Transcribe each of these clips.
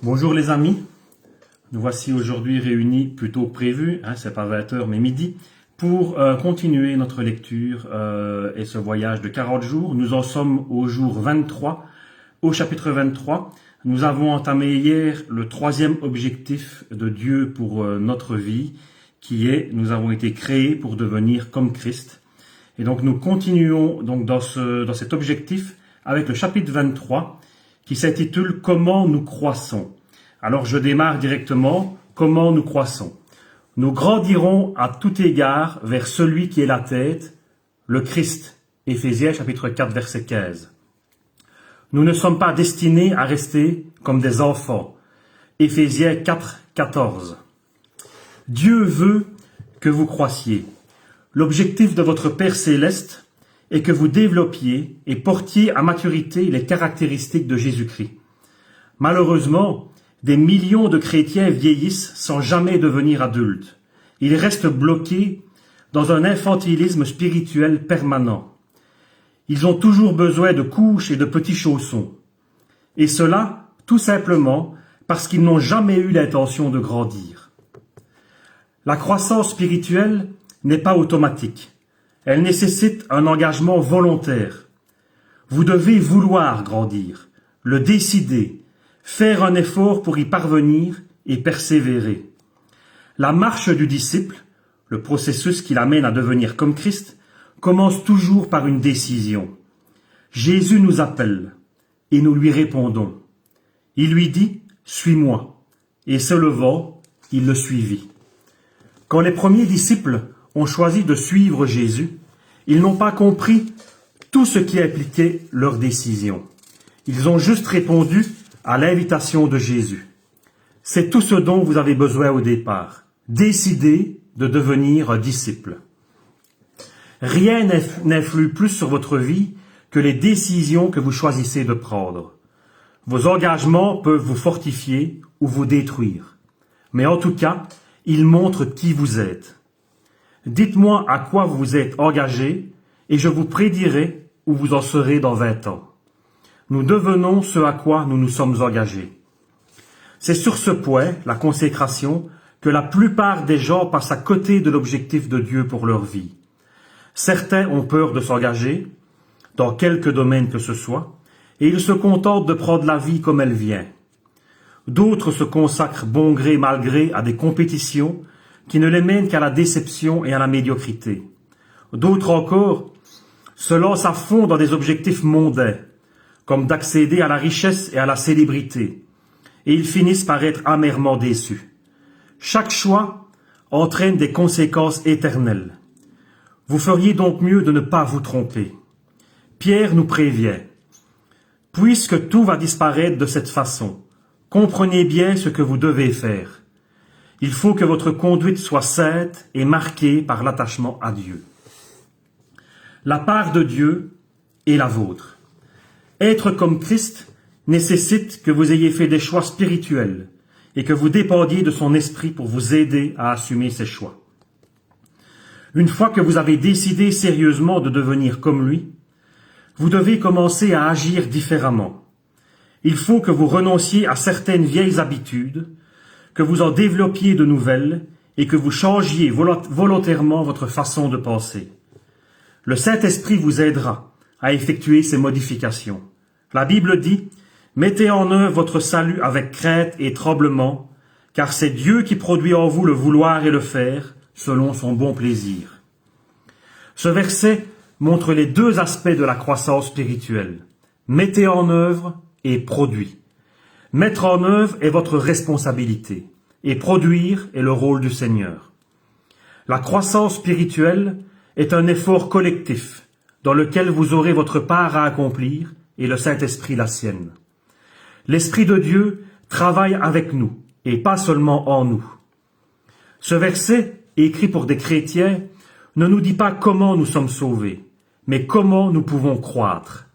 Bonjour les amis, nous voici aujourd'hui réunis plus tôt que prévu, c'est pas 20h mais midi, pour continuer notre lecture et ce voyage de 40 jours. Nous en sommes au jour 23, au chapitre 23. Nous avons entamé hier le troisième objectif de Dieu pour notre vie, qui est, nous avons été créés pour devenir comme Christ. Et donc nous continuons donc dans cet objectif avec le chapitre 23, qui s'intitule « Comment nous croissons ». Alors je démarre directement. Comment nous croissons? Nous grandirons à tout égard vers celui qui est la tête, le Christ. Éphésiens chapitre 4 verset 15. Nous ne sommes pas destinés à rester comme des enfants. Éphésiens 4, 14. Dieu veut que vous croissiez. L'objectif de votre Père céleste est que vous développiez et portiez à maturité les caractéristiques de Jésus-Christ. Malheureusement, des millions de chrétiens vieillissent sans jamais devenir adultes. Ils restent bloqués dans un infantilisme spirituel permanent. Ils ont toujours besoin de couches et de petits chaussons. Et cela, tout simplement, parce qu'ils n'ont jamais eu l'intention de grandir. La croissance spirituelle n'est pas automatique. Elle nécessite un engagement volontaire. Vous devez vouloir grandir, le décider, faire un effort pour y parvenir et persévérer. La marche du disciple, le processus qui l'amène à devenir comme Christ, commence toujours par une décision. Jésus nous appelle et nous lui répondons. Il lui dit « Suis-moi » et se levant, il le suivit. Quand les premiers disciples ont choisi de suivre Jésus, ils n'ont pas compris tout ce qui impliquait leur décision. Ils ont juste répondu à l'invitation de Jésus. C'est tout ce dont vous avez besoin au départ. Décidez de devenir un disciple. Rien n'influe plus sur votre vie que les décisions que vous choisissez de prendre. Vos engagements peuvent vous fortifier ou vous détruire. Mais en tout cas, ils montrent qui vous êtes. Dites-moi à quoi vous vous êtes engagé et je vous prédirai où vous en serez dans 20 ans. Nous devenons ce à quoi nous nous sommes engagés. C'est sur ce point, la consécration, que la plupart des gens passent à côté de l'objectif de Dieu pour leur vie. Certains ont peur de s'engager, dans quelque domaine que ce soit, et ils se contentent de prendre la vie comme elle vient. D'autres se consacrent bon gré mal gré à des compétitions qui ne les mènent qu'à la déception et à la médiocrité. D'autres encore se lancent à fond dans des objectifs mondains, comme d'accéder à la richesse et à la célébrité, et ils finissent par être amèrement déçus. Chaque choix entraîne des conséquences éternelles. Vous feriez donc mieux de ne pas vous tromper. Pierre nous prévient. Puisque tout va disparaître de cette façon, comprenez bien ce que vous devez faire. Il faut que votre conduite soit sainte et marquée par l'attachement à Dieu. La part de Dieu est la vôtre. Être comme Christ nécessite que vous ayez fait des choix spirituels et que vous dépendiez de son esprit pour vous aider à assumer ces choix. Une fois que vous avez décidé sérieusement de devenir comme lui, vous devez commencer à agir différemment. Il faut que vous renonciez à certaines vieilles habitudes, que vous en développiez de nouvelles et que vous changiez volontairement votre façon de penser. Le Saint-Esprit vous aidera à effectuer ces modifications. La Bible dit « Mettez en œuvre votre salut avec crainte et tremblement, car c'est Dieu qui produit en vous le vouloir et le faire, selon son bon plaisir. » Ce verset montre les deux aspects de la croissance spirituelle. Mettez en œuvre et produit. Mettre en œuvre est votre responsabilité, et produire est le rôle du Seigneur. La croissance spirituelle est un effort collectif, dans lequel vous aurez votre part à accomplir, et le Saint-Esprit la sienne. L'Esprit de Dieu travaille avec nous, et pas seulement en nous. Ce verset, écrit pour des chrétiens, ne nous dit pas comment nous sommes sauvés, mais comment nous pouvons croître.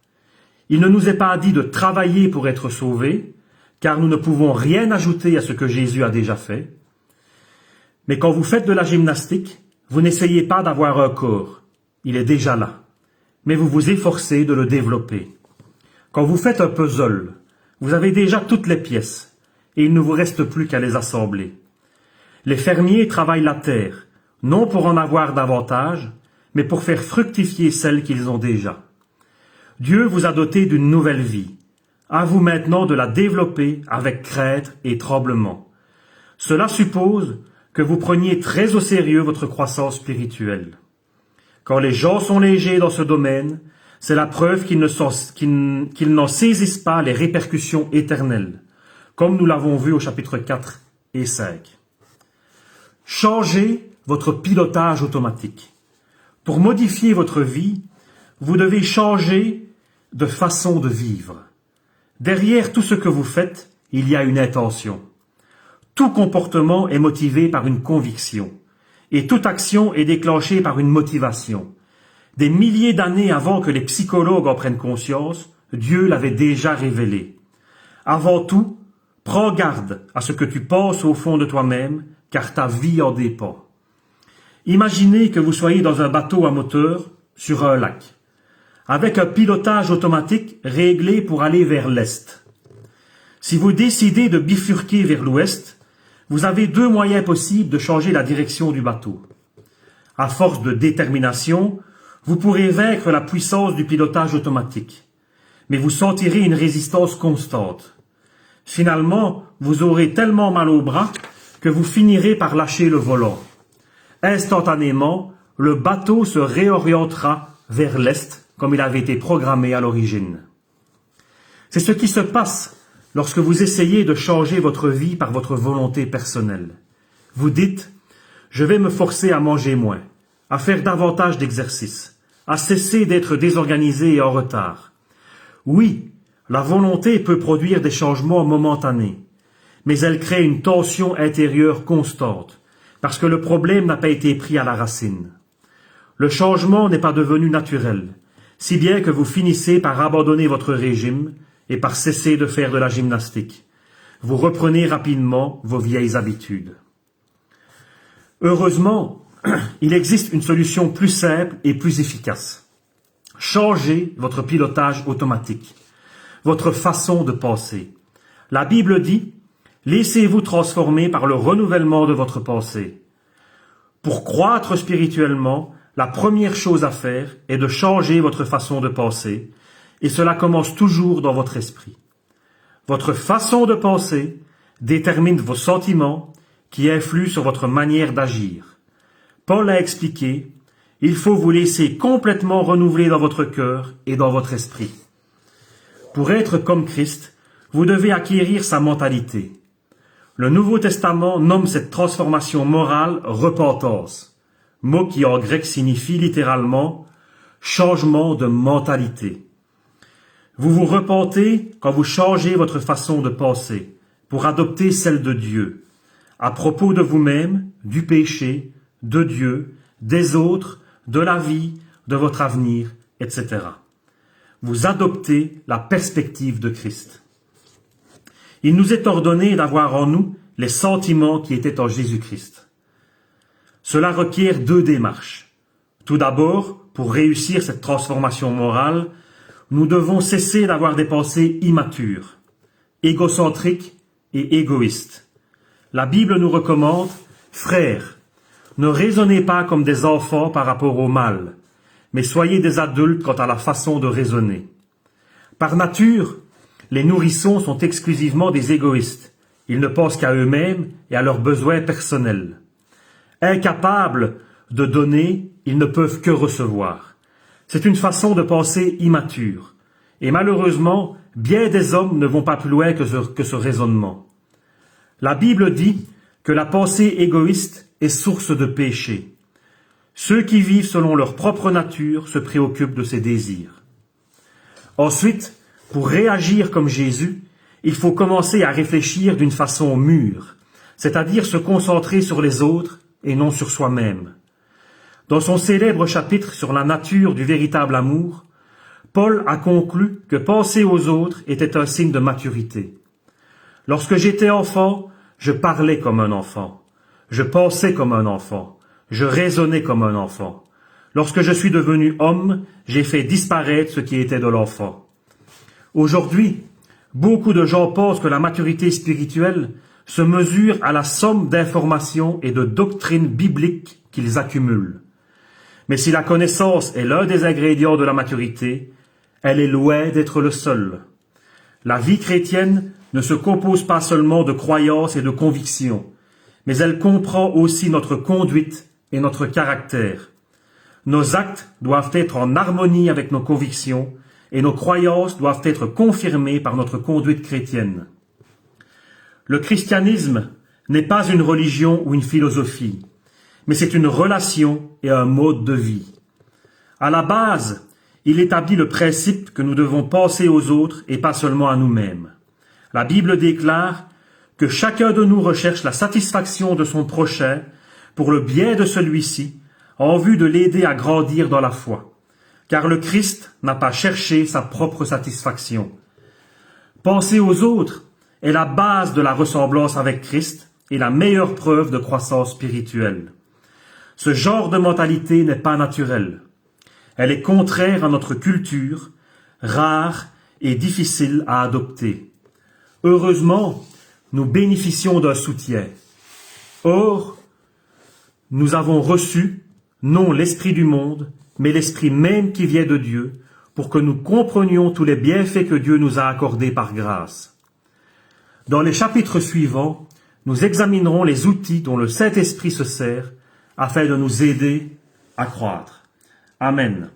Il ne nous est pas dit de travailler pour être sauvés, car nous ne pouvons rien ajouter à ce que Jésus a déjà fait. Mais quand vous faites de la gymnastique, vous n'essayez pas d'avoir un corps, il est déjà là, mais vous vous efforcez de le développer. Quand vous faites un puzzle, vous avez déjà toutes les pièces, et il ne vous reste plus qu'à les assembler. Les fermiers travaillent la terre, non pour en avoir davantage, mais pour faire fructifier celle qu'ils ont déjà. Dieu vous a doté d'une nouvelle vie. À vous maintenant de la développer avec crainte et tremblement. Cela suppose que vous preniez très au sérieux votre croissance spirituelle. Quand les gens sont légers dans ce domaine, c'est la preuve qu'ils n'en saisissent pas les répercussions éternelles, comme nous l'avons vu au chapitre 4 et 5. Changez votre pilotage automatique. Pour modifier votre vie, vous devez changer de façon de vivre. Derrière tout ce que vous faites, il y a une intention. Tout comportement est motivé par une conviction, et toute action est déclenchée par une motivation. Des milliers d'années avant que les psychologues en prennent conscience, Dieu l'avait déjà révélé. Avant tout, prends garde à ce que tu penses au fond de toi-même, car ta vie en dépend. Imaginez que vous soyez dans un bateau à moteur sur un lac, avec un pilotage automatique réglé pour aller vers l'est. Si vous décidez de bifurquer vers l'ouest, vous avez deux moyens possibles de changer la direction du bateau. À force de détermination, vous pourrez vaincre la puissance du pilotage automatique, mais vous sentirez une résistance constante. Finalement, vous aurez tellement mal au bras que vous finirez par lâcher le volant. Instantanément, le bateau se réorientera vers l'est comme il avait été programmé à l'origine. C'est ce qui se passe lorsque vous essayez de changer votre vie par votre volonté personnelle. Vous dites « Je vais me forcer à manger moins, à faire davantage d'exercices, à cesser d'être désorganisé et en retard. » Oui, la volonté peut produire des changements momentanés, mais elle crée une tension intérieure constante, parce que le problème n'a pas été pris à la racine. Le changement n'est pas devenu naturel, si bien que vous finissez par abandonner votre régime et par cesser de faire de la gymnastique. Vous reprenez rapidement vos vieilles habitudes. Heureusement, il existe une solution plus simple et plus efficace. Changez votre pilotage automatique, votre façon de penser. La Bible dit « Laissez-vous transformer par le renouvellement de votre pensée ». Pour croître spirituellement, la première chose à faire est de changer votre façon de penser, et cela commence toujours dans votre esprit. Votre façon de penser détermine vos sentiments qui influent sur votre manière d'agir. Paul a expliqué, il faut vous laisser complètement renouveler dans votre cœur et dans votre esprit. Pour être comme Christ, vous devez acquérir sa mentalité. Le Nouveau Testament nomme cette transformation morale repentance, mot qui en grec signifie littéralement changement de mentalité. Vous vous repentez quand vous changez votre façon de penser pour adopter celle de Dieu, à propos de vous-même, du péché, de Dieu, des autres, de la vie, de votre avenir, etc. Vous adoptez la perspective de Christ. Il nous est ordonné d'avoir en nous les sentiments qui étaient en Jésus-Christ. Cela requiert deux démarches. Tout d'abord, pour réussir cette transformation morale, nous devons cesser d'avoir des pensées immatures, égocentriques et égoïstes. La Bible nous recommande, « Frères, ne raisonnez pas comme des enfants par rapport au mal, mais soyez des adultes quant à la façon de raisonner. » Par nature, les nourrissons sont exclusivement des égoïstes. Ils ne pensent qu'à eux-mêmes et à leurs besoins personnels. Incapables de donner, ils ne peuvent que recevoir. C'est une façon de penser immature. Et malheureusement, bien des hommes ne vont pas plus loin que ce raisonnement. La Bible dit que la pensée égoïste est source de péché. Ceux qui vivent selon leur propre nature se préoccupent de ses désirs. Ensuite, pour réagir comme Jésus, il faut commencer à réfléchir d'une façon mûre, c'est-à-dire se concentrer sur les autres et non sur soi-même. Dans son célèbre chapitre sur la nature du véritable amour, Paul a conclu que penser aux autres était un signe de maturité. Lorsque j'étais enfant, je parlais comme un enfant, je pensais comme un enfant, je raisonnais comme un enfant. Lorsque je suis devenu homme, j'ai fait disparaître ce qui était de l'enfant. Aujourd'hui, Beaucoup de gens pensent que la maturité spirituelle se mesure à la somme d'informations et de doctrines bibliques qu'ils accumulent. Mais si la connaissance est l'un des ingrédients de la maturité, elle est loin d'être le seul. La vie chrétienne ne se compose pas seulement de croyances et de convictions, mais elle comprend aussi notre conduite et notre caractère. Nos actes doivent être en harmonie avec nos convictions et nos croyances doivent être confirmées par notre conduite chrétienne. Le christianisme n'est pas une religion ou une philosophie, mais c'est une relation et un mode de vie. À la base, il établit le principe que nous devons penser aux autres et pas seulement à nous-mêmes. La Bible déclare que chacun de nous recherche la satisfaction de son prochain pour le bien de celui-ci, en vue de l'aider à grandir dans la foi. Car le Christ n'a pas cherché sa propre satisfaction. Penser aux autres est la base de la ressemblance avec Christ et la meilleure preuve de croissance spirituelle. Ce genre de mentalité n'est pas naturel. Elle est contraire à notre culture, rare et difficile à adopter. Heureusement, nous bénéficions d'un soutien. Or, nous avons reçu, non l'esprit du monde, mais l'esprit même qui vient de Dieu, pour que nous comprenions tous les bienfaits que Dieu nous a accordés par grâce. Dans les chapitres suivants, nous examinerons les outils dont le Saint-Esprit se sert afin de nous aider à croître. Amen.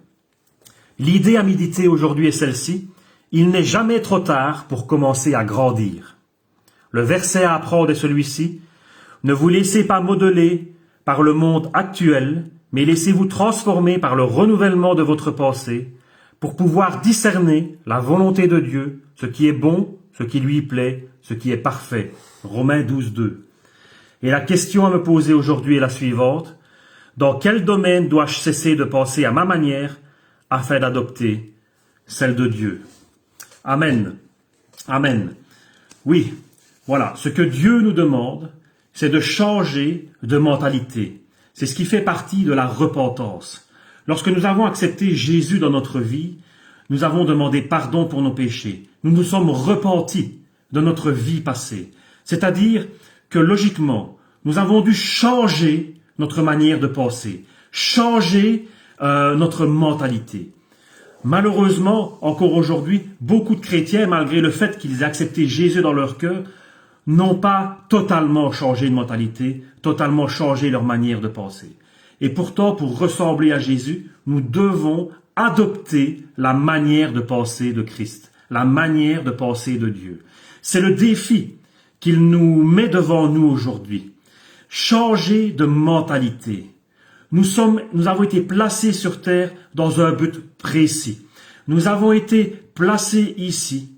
L'idée à méditer aujourd'hui est celle-ci. Il n'est jamais trop tard pour commencer à grandir. Le verset à apprendre est celui-ci. Ne vous laissez pas modeler par le monde actuel, mais laissez-vous transformer par le renouvellement de votre pensée pour pouvoir discerner la volonté de Dieu, ce qui est bon, ce qui lui plaît, ce qui est parfait. Romains 12, 2. Et la question à me poser aujourd'hui est la suivante. Dans quel domaine dois-je cesser de penser à ma manière afin d'adopter celle de Dieu? Amen. Amen. Oui, voilà, ce que Dieu nous demande, c'est de changer de mentalité. C'est ce qui fait partie de la repentance. Lorsque nous avons accepté Jésus dans notre vie, nous avons demandé pardon pour nos péchés. Nous nous sommes repentis de notre vie passée. C'est-à-dire que logiquement, nous avons dû changer notre manière de penser, changer notre mentalité. Malheureusement, encore aujourd'hui, beaucoup de chrétiens, malgré le fait qu'ils aient accepté Jésus dans leur cœur, n'ont pas totalement changé de mentalité, totalement changé leur manière de penser. Et pourtant, pour ressembler à Jésus, nous devons adopter la manière de penser de Christ, la manière de penser de Dieu. C'est le défi qu'il nous met devant nous aujourd'hui. Changer de mentalité. Nous avons été placés sur terre dans un but précis. Nous avons été placés ici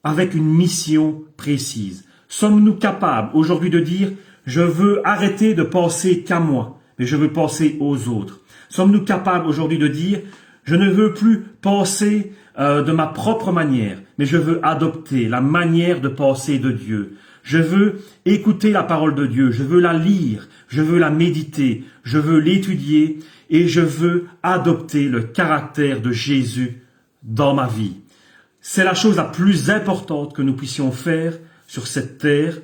avec une mission précise. Sommes-nous capables aujourd'hui de dire « Je veux arrêter de penser qu'à moi, mais je veux penser aux autres ». Sommes-nous capables aujourd'hui de dire « Je ne veux plus penser de ma propre manière, mais je veux adopter la manière de penser de Dieu. Je veux écouter la parole de Dieu, je veux la lire, je veux la méditer, je veux l'étudier et je veux adopter le caractère de Jésus dans ma vie. » C'est la chose la plus importante que nous puissions faire sur cette terre,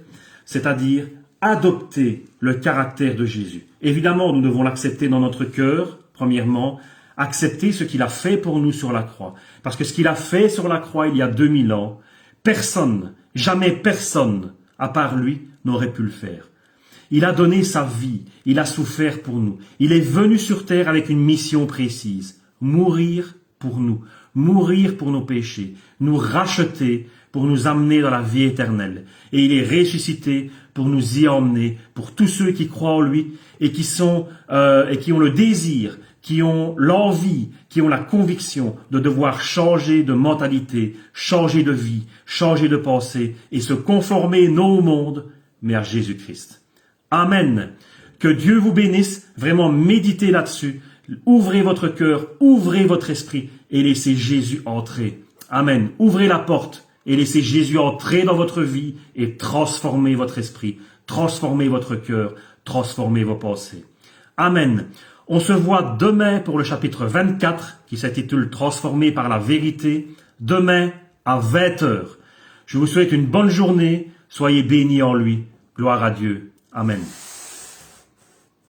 c'est-à-dire adopter le caractère de Jésus. Évidemment, nous devons l'accepter dans notre cœur, premièrement, accepter ce qu'il a fait pour nous sur la croix. Parce que ce qu'il a fait sur la croix il y a 2000 ans, personne, jamais personne, à part lui, n'aurait pu le faire. Il a donné sa vie, il a souffert pour nous. Il est venu sur terre avec une mission précise, mourir pour nous, mourir pour nos péchés, nous racheter pour nous amener dans la vie éternelle. Et il est ressuscité pour nous y emmener, pour tous ceux qui croient en lui et qui ont le désir, qui ont l'envie, qui ont la conviction de devoir changer de mentalité, changer de vie, changer de pensée et se conformer non au monde, mais à Jésus-Christ. Amen. Que Dieu vous bénisse. Vraiment, méditez là-dessus. Ouvrez votre cœur, ouvrez votre esprit et laissez Jésus entrer. Amen. Ouvrez la porte et laissez Jésus entrer dans votre vie et transformer votre esprit, transformer votre cœur, transformer vos pensées. Amen. On se voit demain pour le chapitre 24 qui s'intitule « Transformé par la vérité », demain à 20h. Je vous souhaite une bonne journée. Soyez bénis en lui. Gloire à Dieu. Amen.